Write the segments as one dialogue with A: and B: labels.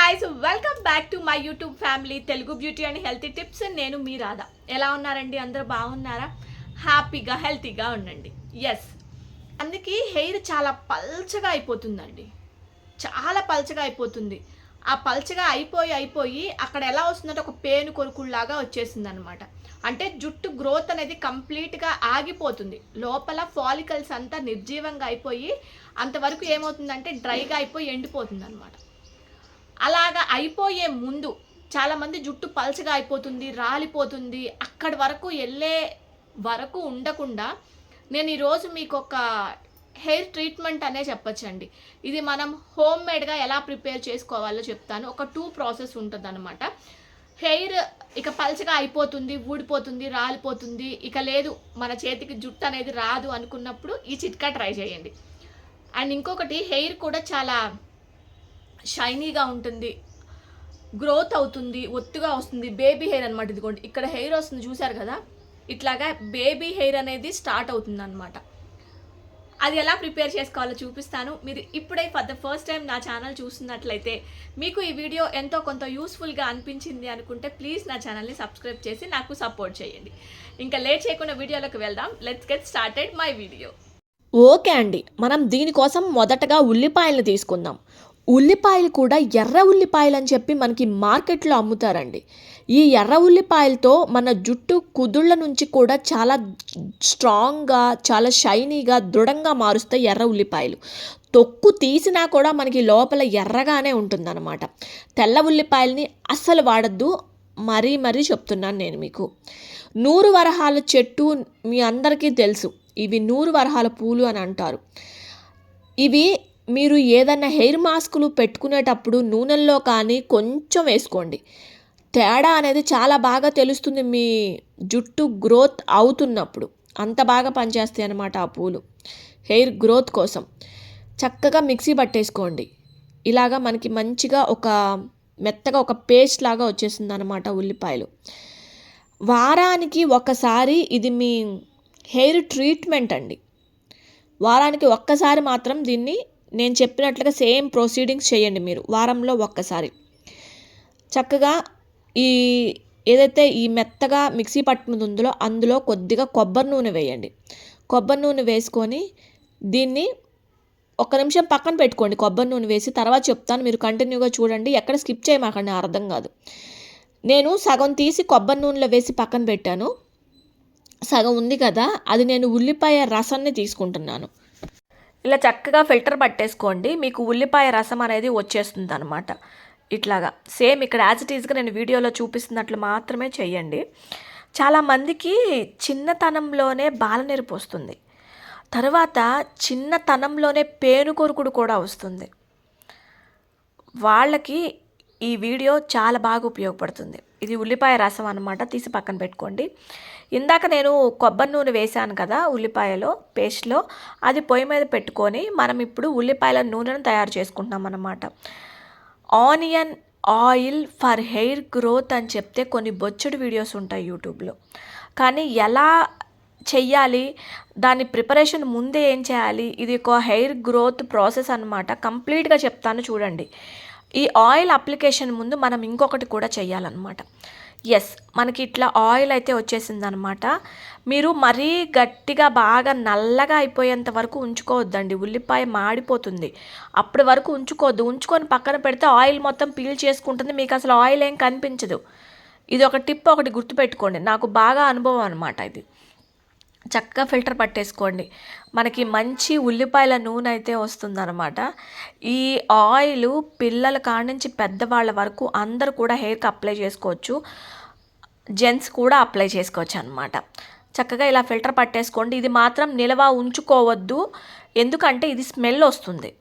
A: guys, welcome back to my YouTube family Telugu Beauty and Healthy Tips. నేను మీ రాధా. ఎలా ఉన్నారండి? అందరూ బాగున్నారా? హ్యాపీగా హెల్తీగా ఉండండి. ఎస్, అందుకే హెయిర్ చాలా పల్చగా అయిపోతుందండి. చాలా పల్చగా అయిపోతుంది. ఆ పల్చగా అయిపోయి అక్కడ ఎలా వస్తుందంటే ఒక పేను కొరుకుల్లాగా వచ్చేసింది అనమాట. అంటే జుట్టు గ్రోత్ అనేది కంప్లీట్గా ఆగిపోతుంది. లోపల ఫాలికల్స్ అంతా నిర్జీవంగా అయిపోయి అంతవరకు ఏమవుతుందంటే డ్రైగా అయిపోయి ఎండిపోతుంది అనమాట. అలాగా అయిపోయే ముందు చాలామంది జుట్టు పల్చగా అయిపోతుంది, రాలిపోతుంది, అక్కడి వరకు వెళ్ళే వరకు ఉండకుండా నేను ఈరోజు మీకు ఒక హెయిర్ ట్రీట్మెంట్ అనే చెప్పచ్చండి. ఇది మనం హోమ్ మేడ్గా ఎలా ప్రిపేర్ చేసుకోవాలో చెప్తాను. ఒక 2 ప్రాసెస్ ఉంటుంది అనమాట. హెయిర్ ఇక పల్చగా అయిపోతుంది, ఊడిపోతుంది, రాలిపోతుంది, ఇక లేదు మన చేతికి జుట్టు అనేది రాదు అనుకున్నప్పుడు ఈ చిట్కా ట్రై చేయండి. అండ్ ఇంకొకటి, హెయిర్ కూడా చాలా షైనీగా ఉంటుంది, గ్రోత్ అవుతుంది, ఒత్తుగా వస్తుంది. బేబీ హెయిర్ అనమాట. ఇదిగోండి ఇక్కడ హెయిర్ వస్తుంది, చూసారు కదా, ఇట్లాగా బేబీ హెయిర్ అనేది స్టార్ట్ అవుతుంది అనమాట. అది ఎలా ప్రిపేర్ చేసుకోవాలో చూపిస్తాను. మీరు ఇప్పుడే ఫర్ ద ఫస్ట్ టైం నా ఛానల్ చూస్తున్నట్లయితే, మీకు ఈ వీడియో ఎంతో కొంత యూస్ఫుల్గా అనిపించింది అనుకుంటే ప్లీజ్ నా ఛానల్ని సబ్స్క్రైబ్ చేసి నాకు సపోర్ట్ చేయండి. ఇంకా లేట్ చేయకుండా వీడియోలోకి వెళ్దాం. Let's get started my video.
B: Okay అండి, మనం దీనికోసం మొదటగా ఉల్లిపాయలు తీసుకుందాం. ఉల్లిపాయలు కూడా ఎర్ర ఉల్లిపాయలు అని చెప్పి మనకి మార్కెట్లో అమ్ముతారండి. ఈ ఎర్ర ఉల్లిపాయలతో మన జుట్టు కుదుళ్ళ నుంచి కూడా చాలా స్ట్రాంగ్గా, చాలా షైనీగా, దృఢంగా మారుస్తాయి ఎర్ర ఉల్లిపాయలు. తొక్కు తీసినా కూడా మనకి లోపల ఎర్రగానే ఉంటుందన్నమాట. తెల్ల ఉల్లిపాయలని అస్సలు వాడద్దు. మరీ చెప్తున్నాను నేను మీకు. 100 వరహాల చెట్టు మీ అందరికీ తెలుసు. ఇవి 100 వరహాల పూలు అని అంటారు. ఇవి మీరు ఏదన్నా హెయిర్ మాస్కులు పెట్టుకునేటప్పుడు నూనెల్లో కానీ కొంచెం వేసుకోండి. తేడా అనేది చాలా బాగా తెలుస్తుంది మీ జుట్టు గ్రోత్ అవుతున్నప్పుడు. అంత బాగా పనిచేస్తాయి అన్నమాట ఆ పూలు హెయిర్ గ్రోత్ కోసం. చక్కగా మిక్సీ పట్టేసుకోండి. ఇలాగా మనకి మంచిగా మెత్తగా ఒక పేస్ట్ లాగా వచ్చేసింది అనమాట ఉల్లిపాయలు. వారానికి ఒకసారి ఇది మీ హెయిర్ ట్రీట్మెంట్ అండి. వారానికి ఒక్కసారి మాత్రం దీన్ని నేను చెప్పినట్లుగా సేమ్ ప్రొసీడింగ్స్ చేయండి మీరు. వారంలో ఒక్కసారి చక్కగా ఏదైతే ఈ మెత్తగా మిక్సీ పట్టుకున్నది ఉందో అందులో కొద్దిగా కొబ్బరి నూనె వేయండి. కొబ్బరి నూనె వేసుకొని దీన్ని 1 నిమిషం పక్కన పెట్టుకోండి. కొబ్బరి నూనె వేసి తర్వాత చెప్తాను, మీరు కంటిన్యూగా చూడండి, ఎక్కడ స్కిప్ చేయమాకండి, అర్థం కాదు. నేను సగం తీసి కొబ్బరి నూనెలో వేసి పక్కన పెట్టాను. సగం ఉంది కదా, అది నేను ఉల్లిపాయ రసాన్ని తీసుకుంటున్నాను. ఇలా చక్కగా ఫిల్టర్ పట్టేసుకోండి. మీకు ఉల్లిపాయ రసం అనేది వచ్చేస్తుంది అనమాట. ఇట్లాగా సేమ్ ఇక్కడ యాజ్ ఇట్ ఈజ్గా నేను వీడియోలో చూపిస్తున్నట్లు మాత్రమే చెయ్యండి. చాలామందికి చిన్నతనంలోనే బాలనెరుపు వస్తుంది, తర్వాత చిన్నతనంలోనే పేనుకొరుకుడు కూడా వస్తుంది. వాళ్ళకి ఈ వీడియో చాలా బాగా ఉపయోగపడుతుంది. ఇది ఉల్లిపాయ రసం అనమాట. తీసి పక్కన పెట్టుకోండి. ఇందాక నేను కొబ్బరి నూనె వేసాను కదా ఉల్లిపాయలో పేస్ట్లో, అది పొయ్యి మీద పెట్టుకొని మనం ఇప్పుడు ఉల్లిపాయల నూనెను తయారు చేసుకుంటున్నాం అన్నమాట. Onion oil for hair growth అని చెప్తే కొన్ని బొచ్చెడు వీడియోస్ ఉంటాయి యూట్యూబ్లో. కానీ ఎలా చెయ్యాలి, దాని ప్రిపరేషన్ ముందే ఏం చేయాలి, ఇది ఒక హెయిర్ గ్రోత్ ప్రాసెస్ అనమాట. కంప్లీట్గా చెప్తాను చూడండి. ఈ ఆయిల్ అప్లికేషన్ ముందు మనం ఇంకొకటి కూడా చేయాలన్నమాట. ఎస్, మనకి ఇట్లా ఆయిల్ అయితే వచ్చేసిందనమాట. మీరు మరీ గట్టిగా బాగా నల్లగా అయిపోయేంత వరకు ఉంచుకోవద్దండి, ఉల్లిపాయ మాడిపోతుంది. అప్పటి వరకు ఉంచుకోవద్దు. ఉంచుకొని పక్కన పెడితే ఆయిల్ మొత్తం పీల్ చేసుకుంటుంది, మీకు అసలు ఆయిల్ ఏం కనిపించదు. ఇది ఒక టిప్, ఒకటి గుర్తుపెట్టుకోండి. నాకు బాగా అనుభవం అనమాట ఇది. చక్కగా ఫిల్టర్ పట్టేసుకోండి. మనకి మంచి ఉల్లిపాయల నూనె అయితే వస్తుందన్నమాట. ఈ ఆయిల్ పిల్లల కాడి నుంచి పెద్దవాళ్ళ వరకు అందరూ కూడా హెయిర్కి అప్లై చేసుకోవచ్చు. జెంట్స్ కూడా అప్లై చేసుకోవచ్చు అనమాట. చక్కగా ఇలా ఫిల్టర్ పట్టేసుకోండి. ఇది మాత్రం నిల్వ ఉంచుకోవద్దు, ఎందుకంటే ఇది స్మెల్ వస్తుంది.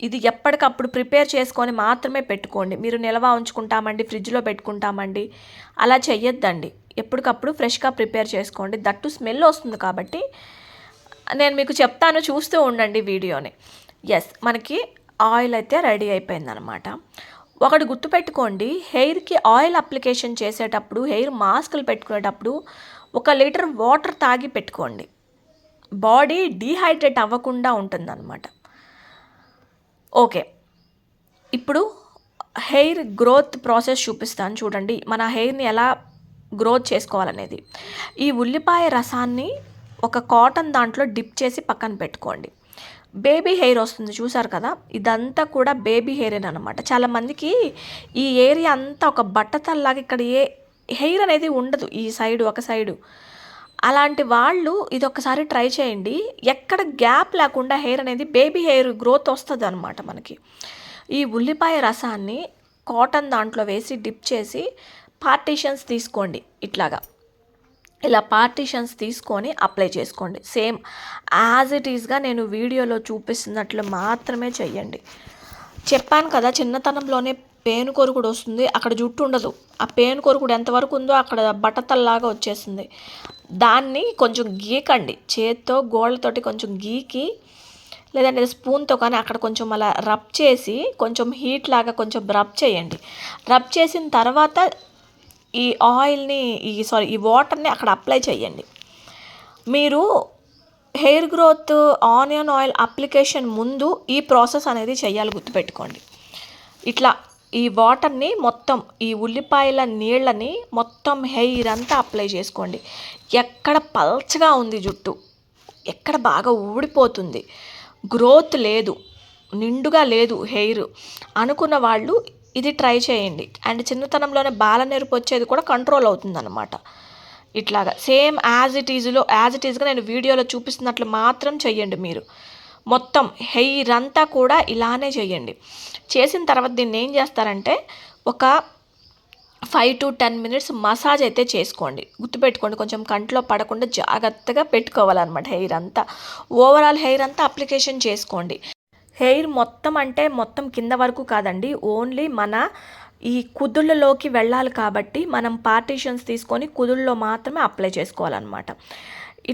B: ఇది ఎప్పటికప్పుడు ప్రిపేర్ చేసుకొని మాత్రమే పెట్టుకోండి. మీరు నిల్వ ఉంచుకుంటామండి, ఫ్రిడ్జ్లో పెట్టుకుంటామండి, అలా చెయ్యొద్దండి. ఎప్పటికప్పుడు ఫ్రెష్గా ప్రిపేర్ చేసుకోండి. దట్టు స్మెల్ వస్తుంది కాబట్టి నేను మీకు చెప్తాను, చూస్తూ ఉండండి వీడియోని. ఎస్, మనకి ఆయిల్ అయితే రెడీ అయిపోయిందనమాట. ఒకటి గుర్తుపెట్టుకోండి, హెయిర్కి ఆయిల్ అప్లికేషన్ చేసేటప్పుడు, హెయిర్ మాస్కులు పెట్టుకునేటప్పుడు 1 లీటర్ వాటర్ తాగి పెట్టుకోండి. బాడీ డీహైడ్రేట్ అవ్వకుండా ఉంటుందన్నమాట. ఓకే, ఇప్పుడు హెయిర్ గ్రోత్ ప్రాసెస్ చూపిస్తాను చూడండి. మన హెయిర్‌ని ఎలా గ్రోత్ చేసుకోవాలనేది. ఈ ఉల్లిపాయ రసాన్ని ఒక కాటన్ దాంట్లో డిప్ చేసి పక్కన పెట్టుకోండి. బేబీ హెయిర్ వస్తుంది చూసారు కదా! ఇదంతా కూడా బేబీ హెయిరేననమాట. చాలామందికి ఈ ఏరియా అంతా ఒక బట్టతల్లాగా ఇక్కడ హెయిర్ అనేది ఉండదు ఈ సైడు ఒక సైడు. అలాంటి వాళ్ళు ఇదొక్కసారి ట్రై చేయండి. ఎక్కడ గ్యాప్ లేకుండా హెయిర్ అనేది బేబీ హెయిర్ గ్రోత్ వస్తదనమాట మనకి. ఈ ఉల్లిపాయ రసాన్ని కాటన్ దాంట్లో వేసి డిప్ చేసి పార్టీషన్స్ తీసుకోండి ఇట్లాగా. ఇలా పార్టీషన్స్ తీసుకొని అప్లై చేసుకోండి. సేమ్ యాజ్ ఇట్ ఈస్‌గా నేను వీడియోలో చూపిస్తున్నట్లు మాత్రమే చెయ్యండి. చెప్పాను కదా చిన్నతనంలోనే పేను కొరుకుడు వస్తుంది. అక్కడ జుట్టు ఉండదు. ఆ పేను కొరుకుడు ఎంతవరకు ఉందో అక్కడ బట్టతల్లాగా వచ్చేస్తుంది. దాన్ని కొంచెం గీకండి. చేత్తో గోళ్ళతోటి కొంచెం గీకి లేదంటే స్పూన్‌తో కానీ అక్కడ కొంచెం అలా రబ్ చేసి కొంచెం హీట్ లాగా కొంచెం రబ్ చేయండి. రబ్ చేసిన తర్వాత ఈ ఆయిల్‌ని ఈ వాటర్‌ని అక్కడ అప్లై చేయండి. మీరు hair growth onion oil application ముందు ఈ ప్రాసెస్ అనేది చేయాలి, గుర్తుపెట్టుకోండి. ఇట్లా ఈ వాటర్‌ని మొత్తం ఈ ఉల్లిపాయల నీళ్ళని మొత్తం హెయిర్ అంతా అప్లై చేసుకోండి. ఎక్కడ పల్చగా ఉంది జుట్టు, ఎక్కడ బాగా ఊడిపోతుంది, గ్రోత్ లేదు, నిండుగా లేదు హెయిర్ అనుకున్న వాళ్ళు ఇది ట్రై చేయండి. అండ్ చిన్నతనంలోనే బాలనెరుపు వచ్చేది కూడా కంట్రోల్ అవుతుందన్నమాట. ఇట్లాగా సేమ్ యాజ్ ఇట్ ఈజ్‌గా నేను వీడియోలో చూపిస్తున్నట్లు మాత్రం చెయ్యండి మీరు. మొత్తం హెయిర్ అంతా కూడా ఇలానే చేయండి. చేసిన తర్వాత దీన్ని ఏం చేస్తారంటే ఒక 5 to 10 మినిట్స్ మసాజ్ అయితే చేసుకోండి. గుర్తుపెట్టుకోండి, కొంచెం కంట్లో పడకుండా జాగ్రత్తగా పెట్టుకోవాలన్నమాట. హెయిర్ అంతా ఓవరాల్ హెయిర్ అంతా అప్లికేషన్ చేసుకోండి. హెయిర్ మొత్తం అంటే మొత్తం కింద వరకు కాదండి, ఓన్లీ మన ఈ కుదుళ్ళలోకి వెళ్ళాలి కాబట్టి మనం పార్టీషన్స్ తీసుకొని కుదుళ్ళలో మాత్రమే అప్లై చేసుకోవాలన్నమాట.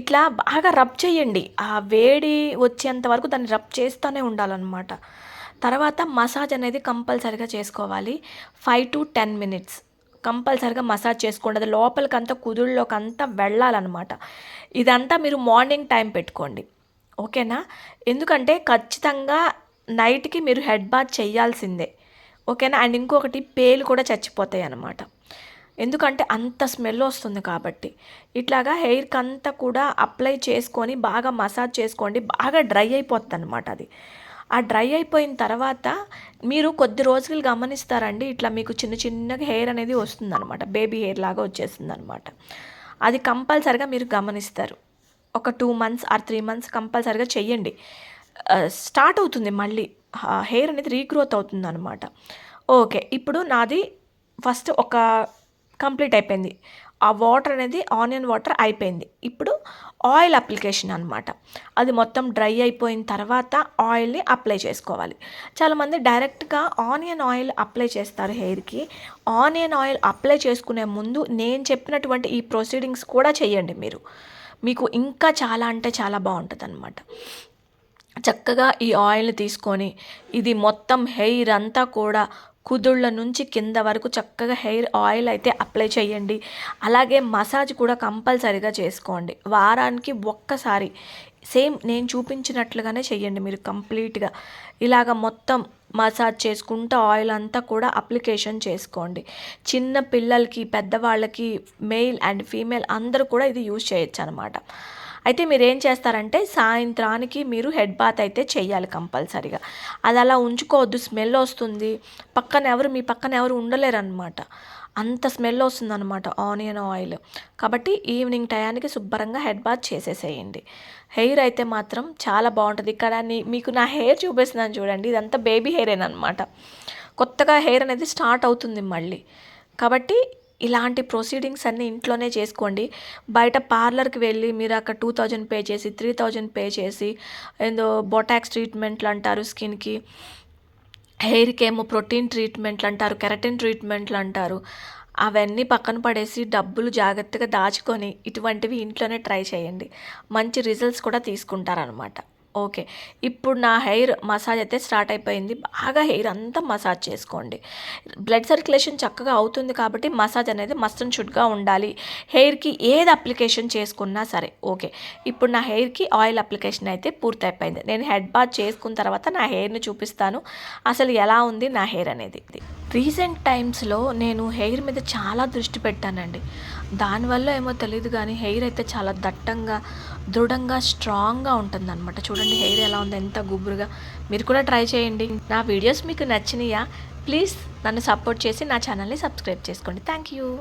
B: ఇట్లా బాగా రబ్ చేయండి. ఆ వేడి వచ్చేంత వరకు దాన్ని రబ్ చేస్తూనే ఉండాలన్నమాట. తర్వాత మసాజ్ అనేది కంపల్సరీగా చేసుకోవాలి. 5 to 10 మినిట్స్ కంపల్సరీగా మసాజ్ చేసుకోండి. అది లోపలికంతా కుదుళ్ళలోకంతా వెళ్ళాలన్నమాట. ఇదంతా మీరు మార్నింగ్ టైం పెట్టుకోండి, ఓకేనా? ఎందుకంటే ఖచ్చితంగా నైట్కి మీరు హెడ్ బాత్ చేయాల్సిందే, ఓకేనా? అండ్ ఇంకొకటి పేలు కూడా చచ్చిపోతాయి అన్నమాట. ఎందుకంటే అంత స్మెల్ వస్తుంది కాబట్టి. ఇట్లాగా హెయిర్కి అంతా కూడా అప్లై చేసుకొని బాగా మసాజ్ చేసుకోండి. బాగా డ్రై అయిపోతుంది అనమాట అది. ఆ డ్రై అయిపోయిన తర్వాత మీరు కొద్ది రోజులు గమనిస్తారండి, ఇట్లా మీకు చిన్న చిన్నగా హెయిర్ అనేది వస్తుందన్నమాట. బేబీ హెయిర్ లాగా వచ్చేస్తుంది అనమాట. అది కంపల్సరిగా మీరు గమనిస్తారు. ఒక 2 months ఆర్ 3 months కంపల్సరిగా చెయ్యండి. స్టార్ట్ అవుతుంది మళ్ళీ హెయిర్ అనేది రీగ్రోత్ అవుతుందన్నమాట. ఓకే, ఇప్పుడు నాది ఫస్ట్ ఒక కంప్లీట్ అయిపోయింది. ఆ వాటర్ అనేది ఆనియన్ వాటర్ అయిపోయింది. ఇప్పుడు ఆయిల్ అప్లికేషన్ అనమాట. అది మొత్తం డ్రై అయిపోయిన తర్వాత ఆయిల్ని అప్లై చేసుకోవాలి. చాలామంది డైరెక్ట్గా ఆనియన్ ఆయిల్ అప్లై చేస్తారు హెయిర్కి. ఆనియన్ ఆయిల్ అప్లై చేసుకునే ముందు నేను చెప్పినటువంటి ఈ ప్రొసీడింగ్స్ కూడా చేయండి మీరు. మీకు ఇంకా చాలా అంటే చాలా బాగుంటుందన్నమాట. చక్కగా ఈ ఆయిల్ని తీసుకొని ఇది మొత్తం హెయిర్ అంతా కూడా కుదుళ్ళ నుంచి కింద వరకు చక్కగా హెయిర్ ఆయిల్ అయితే అప్లై చేయండి. అలాగే మసాజ్ కూడా కంపల్సరీగా చేసుకోండి. వారానికి ఒక్కసారి సేమ్ నేను చూపించినట్లుగానే చెయ్యండి మీరు కంప్లీట్గా. ఇలాగ మొత్తం మసాజ్ చేసుకుంటూ ఆయిల్ అంతా కూడా అప్లికేషన్ చేసుకోండి. చిన్న పిల్లలకి, పెద్దవాళ్ళకి, మెయిల్ అండ్ ఫీమేల్ అందరూ కూడా ఇది యూజ్ చేయొచ్చు అనమాట. అయితే మీరు ఏం చేస్తారంటే సాయంత్రానికి మీరు హెడ్ బాత్ అయితే చేయాలి కంపల్సరీగా. అది అలా ఉంచుకోవద్దు, స్మెల్ వస్తుంది. మీ పక్కన ఎవరు ఉండలేరు అనమాట. అంత స్మెల్ వస్తుందన్నమాట ఆనియన్ ఆయిల్. కాబట్టి ఈవినింగ్ టయానికి శుభ్రంగా హెడ్ బాత్ చేసేసేయండి. హెయిర్ అయితే మాత్రం చాలా బాగుంటుంది. ఇక్కడ మీకు నా హెయిర్ చూపిస్తున్నాను చూడండి, ఇదంతా బేబీ హెయిరేనమాట. కొత్తగా హెయిర్ అనేది స్టార్ట్ అవుతుంది మళ్ళీ. కాబట్టి ఇలాంటి ప్రొసీడింగ్స్ అన్నీ ఇంట్లోనే చేసుకోండి. బయట పార్లర్కి వెళ్ళి మీరు అక్కడ 2000 పే చేసి 3000 పే చేసి ఏందో బొటాక్స్ ట్రీట్మెంట్లు అంటారు స్కిన్కి, హెయిర్కి ఏమో ప్రోటీన్ ట్రీట్మెంట్లు అంటారు, కెరటిన్ ట్రీట్మెంట్లు అంటారు. అవన్నీ పక్కన పడేసి డబ్బులు జాగ్రత్తగా దాచుకొని ఇటువంటివి ఇంట్లోనే ట్రై చేయండి. మంచి రిజల్ట్స్ కూడా తీసుకుంటారనమాట. ఓకే. ఇప్పుడు నా హెయిర్ మసాజ్ అయితే స్టార్ట్ అయిపోయింది. బాగా హెయిర్ అంతా మసాజ్ చేసుకోండి. బ్లడ్ సర్క్యులేషన్ చక్కగా అవుతుంది కాబట్టి మసాజ్ అనేది మస్ట్ అండ్ షుడ్గా ఉండాలి. హెయిర్కి ఏది అప్లికేషన్ చేసుకున్నా సరే. ఓకే. ఇప్పుడు నా హెయిర్కి ఆయిల్ అప్లికేషన్ అయితే పూర్తయిపోయింది. నేను హెడ్ బాత్ చేసుకున్న తర్వాత నా హెయిర్ని చూపిస్తాను అసలు ఎలా ఉంది నా హెయిర్ అనేది. రీసెంట్ టైమ్స్లో నేను హెయిర్ మీద చాలా దృష్టి పెట్టానండి. దానివల్ల ఏమో తెలియదు కానీ హెయిర్ అయితే చాలా దట్టంగా, దృఢంగా, స్ట్రాంగ్గా ఉంటుందన్నమాట. చూడండి హెయిర్ ఎలా ఉంది, ఎంత గుబురుగా. మీరు కూడా ట్రై చేయండి. నా వీడియోస్ మీకు నచ్చినాయా? ప్లీజ్ నన్ను సపోర్ట్ చేసి నా ఛానల్ని సబ్స్క్రైబ్ చేసుకోండి. Thank you.